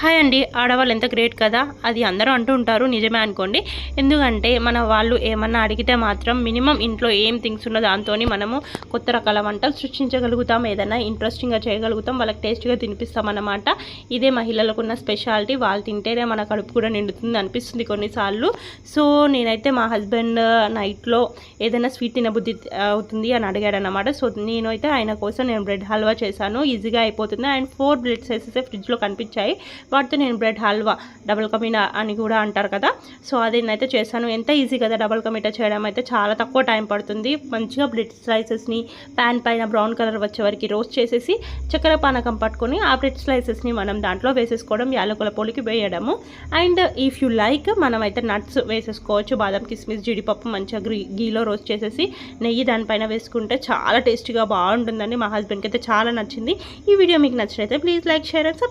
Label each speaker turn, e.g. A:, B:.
A: Hi అండి. ఆడవాళ్ళు ఎంత గ్రేట్ కదా, అది అందరూ అంటూ ఉంటారు, నిజమే అనుకోండి. ఎందుకంటే మన వాళ్ళు ఏమన్నా అడిగితే మాత్రం మినిమం ఇంట్లో ఏం థింగ్స్ ఉన్నదో దాంతో మనము కొత్త రకాల వంటలు సృష్టించగలుగుతాం, ఏదైనా ఇంట్రెస్టింగ్గా చేయగలుగుతాం, వాళ్ళకి టేస్ట్గా తినిపిస్తాం అన్నమాట. ఇదే మహిళలకు ఉన్న స్పెషాలిటీ. వాళ్ళు తింటేనే మన కడుపు కూడా నిండుతుంది అనిపిస్తుంది కొన్నిసార్లు. సో నేనైతే మా హస్బెండ్ నైట్లో ఏదైనా స్వీట్ తినబుద్ధి అవుతుంది అని అడిగాడనమాట. సో నేనైతే ఆయన కోసం నేను బ్రెడ్ హల్వా చేశాను. ఈజీగా అయిపోతుంది. అండ్ 4 బ్రెడ్ సైజెస్ ఫ్రిడ్జ్లో కనిపించాయి. వాటితో నేను బ్రెడ్ హల్వా, డబుల్ కమీటా అని కూడా అంటారు కదా, సో అది నేనైతే చేశాను. ఎంత ఈజీ కదా డబుల్ కమీటా చేయడం, అయితే చాలా తక్కువ టైం పడుతుంది. మంచిగా బ్రెడ్ స్లైసెస్ని ప్యాన్ పైన బ్రౌన్ కలర్ వచ్చే వరకు రోస్ట్ చేసేసి చక్కెర పానకం పట్టుకొని ఆ బ్రెడ్ స్లైసెస్ని మనం దాంట్లో వేసేసుకోవడం, యాలకుల పొడికి వేయడము. అండ్ ఇఫ్ యూ లైక్ మనమైతే నట్స్ వేసేసుకోవచ్చు, బాదం కిస్మిస్ జీడిపప్పు మంచిగా గీలో రోస్ట్ చేసేసి నెయ్యి దానిపైన వేసుకుంటే చాలా టేస్టీగా బాగుంటుందండి. మా హస్బెండ్కి అయితే చాలా నచ్చింది. ఈ వీడియో మీకు నచ్చినట్లయితే please like, share and subscribe.